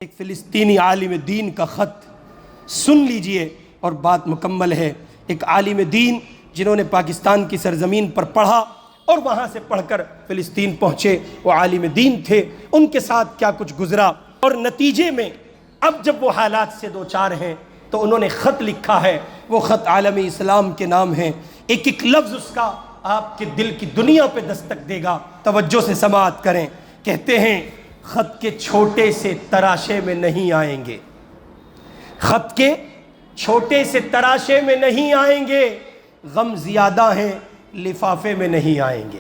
ایک فلسطینی عالم دین کا خط سن لیجئے اور بات مکمل ہے۔ ایک عالم دین جنہوں نے پاکستان کی سرزمین پر پڑھا اور وہاں سے پڑھ کر فلسطین پہنچے، وہ عالم دین تھے، ان کے ساتھ کیا کچھ گزرا، اور نتیجے میں اب جب وہ حالات سے دوچار ہیں تو انہوں نے خط لکھا ہے۔ وہ خط عالم اسلام کے نام ہے، ایک ایک لفظ اس کا آپ کے دل کی دنیا پہ دستک دے گا۔ توجہ سے سماعت کریں۔ کہتے ہیں خط کے چھوٹے سے تراشے میں نہیں آئیں گے، خط کے چھوٹے سے تراشے میں نہیں آئیں گے، غم زیادہ ہیں لفافے میں نہیں آئیں گے۔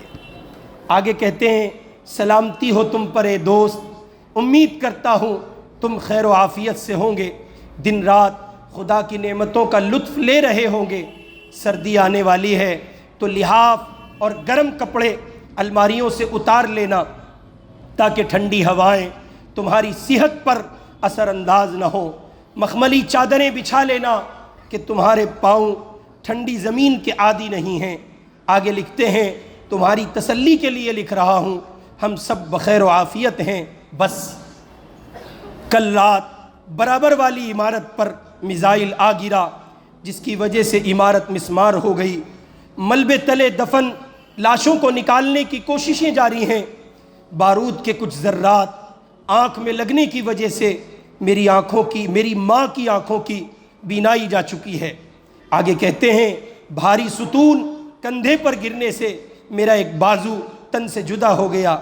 آگے کہتے ہیں سلامتی ہو تم پر اے دوست، امید کرتا ہوں تم خیر و عافیت سے ہوں گے، دن رات خدا کی نعمتوں کا لطف لے رہے ہوں گے۔ سردی آنے والی ہے تو لحاف اور گرم کپڑے الماریوں سے اتار لینا تاکہ ٹھنڈی ہوائیں تمہاری صحت پر اثر انداز نہ ہوں، مخملی چادریں بچھا لینا کہ تمہارے پاؤں ٹھنڈی زمین کے عادی نہیں ہیں۔ آگے لکھتے ہیں تمہاری تسلی کے لیے لکھ رہا ہوں، ہم سب بخیر و عافیت ہیں، بس کل رات برابر والی عمارت پر میزائل آ گرا جس کی وجہ سے عمارت مسمار ہو گئی، ملبے تلے دفن لاشوں کو نکالنے کی کوششیں جاری ہیں، بارود کے کچھ ذرات آنکھ میں لگنے کی وجہ سے میری ماں کی آنکھوں کی بینائی جا چکی ہے۔ آگے کہتے ہیں بھاری ستون کندھے پر گرنے سے میرا ایک بازو تن سے جدا ہو گیا،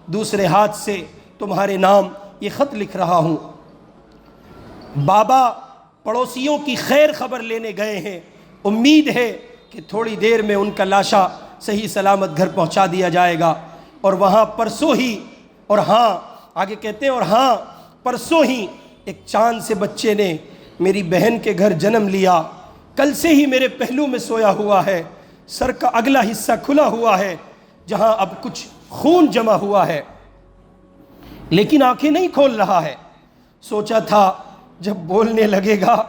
دوسرے ہاتھ سے تمہارے نام یہ خط لکھ رہا ہوں۔ بابا پڑوسیوں کی خیر خبر لینے گئے ہیں، امید ہے کہ تھوڑی دیر میں ان کا لاشا صحیح سلامت گھر پہنچا دیا جائے گا، اور وہاں پرسوں ہی آگے کہتے ہیں اور ہاں پرسوں ہی ایک چاند سے بچے نے میری بہن کے گھر جنم لیا، کل سے ہی میرے پہلو میں سویا ہوا ہے، سر کا اگلا حصہ کھلا ہوا ہے جہاں اب کچھ خون جمع ہوا ہے، لیکن آنکھیں نہیں کھول رہا ہے۔ سوچا تھا جب بولنے لگے گا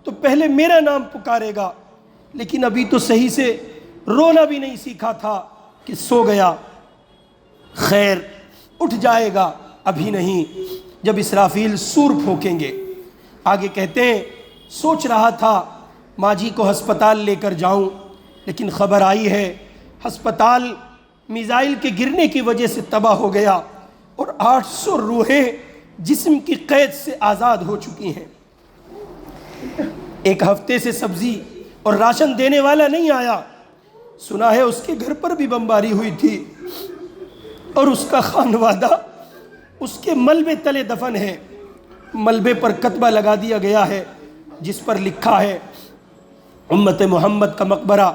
تو پہلے میرا نام پکارے گا، لیکن ابھی تو صحیح سے رونا بھی نہیں سیکھا تھا کہ سو گیا۔ خیر اٹھ جائے گا، ابھی نہیں، جب اسرافیل سور پھونکیں گے۔ آگے کہتے ہیں سوچ رہا تھا ماں جی کو ہسپتال لے کر جاؤں، لیکن خبر آئی ہے ہسپتال میزائل کے گرنے کی وجہ سے تباہ ہو گیا اور 800 روحیں جسم کی قید سے آزاد ہو چکی ہیں۔ ایک ہفتے سے سبزی اور راشن دینے والا نہیں آیا، سنا ہے اس کے گھر پر بھی بمباری ہوئی تھی اور اس کا خانوادہ اس کے ملبے تلے دفن ہے۔ ملبے پر کتبہ لگا دیا گیا ہے جس پر لکھا ہے امت محمد کا مقبرہ۔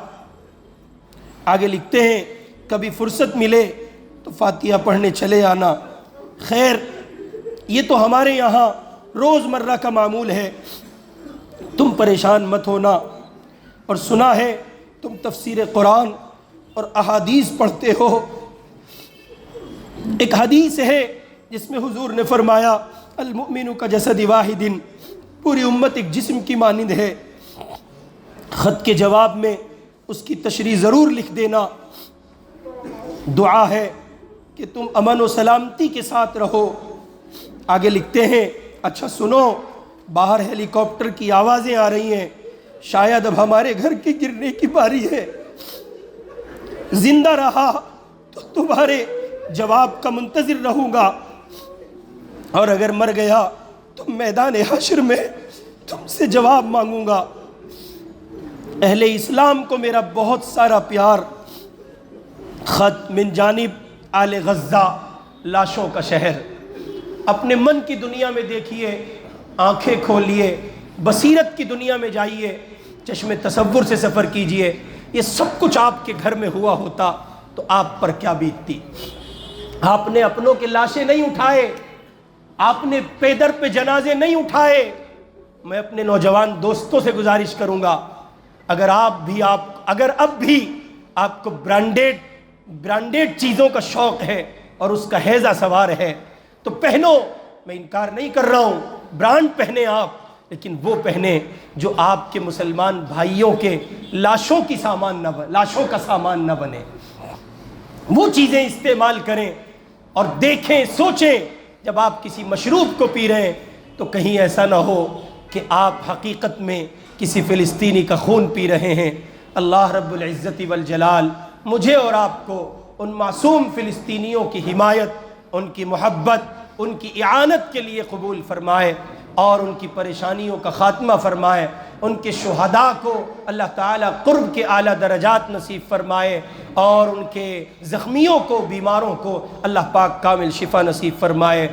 آگے لکھتے ہیں کبھی فرصت ملے تو فاتحہ پڑھنے چلے آنا۔ خیر یہ تو ہمارے یہاں روزمرہ کا معمول ہے، تم پریشان مت ہونا۔ اور سنا ہے تم تفسیر قرآن اور احادیث پڑھتے ہو، ایک حدیث ہے جس میں حضور نے فرمایا المؤمن کا جسد واحد، پوری امت ایک جسم کی مانند ہے۔ خط کے جواب میں اس کی تشریح ضرور لکھ دینا۔ دعا ہے کہ تم امن و سلامتی کے ساتھ رہو۔ آگے لکھتے ہیں اچھا سنو، باہر ہیلی کاپٹر کی آوازیں آ رہی ہیں، شاید اب ہمارے گھر کے گرنے کی باری ہے، زندہ رہا تو تمہارے جواب کا منتظر رہوں گا، اور اگر مر گیا تو میدان حشر میں تم سے جواب مانگوں گا۔ اہل اسلام کو میرا بہت سارا پیار۔ خط من جانب آل غزہ، لاشوں کا شہر۔ اپنے من کی دنیا میں دیکھیے، آنکھیں کھولیے، بصیرت کی دنیا میں جائیے، چشم تصور سے سفر کیجئے۔ یہ سب کچھ آپ کے گھر میں ہوا ہوتا تو آپ پر کیا بیتتی؟ آپ نے اپنوں کے لاشیں نہیں اٹھائے، آپ نے پیدر پہ جنازے نہیں اٹھائے۔ میں اپنے نوجوان دوستوں سے گزارش کروں گا، اگر اب بھی آپ کو برانڈیڈ چیزوں کا شوق ہے اور اس کا ہیضہ سوار ہے تو پہنو، میں انکار نہیں کر رہا ہوں، برانڈ پہنے آپ، لیکن وہ پہنے جو آپ کے مسلمان بھائیوں کے لاشوں کا سامان نہ بنے۔ وہ چیزیں استعمال کریں اور دیکھیں، سوچیں جب آپ کسی مشروب کو پی رہے ہیں تو کہیں ایسا نہ ہو کہ آپ حقیقت میں کسی فلسطینی کا خون پی رہے ہیں۔ اللہ رب العزت والجلال مجھے اور آپ کو ان معصوم فلسطینیوں کی حمایت، ان کی محبت، ان کی اعانت کے لیے قبول فرمائے اور ان کی پریشانیوں کا خاتمہ فرمائے۔ ان کے شہداء کو اللہ تعالیٰ قرب کے اعلیٰ درجات نصیب فرمائے اور ان کے زخمیوں کو، بیماروں کو اللہ پاک کامل شفا نصیب فرمائے۔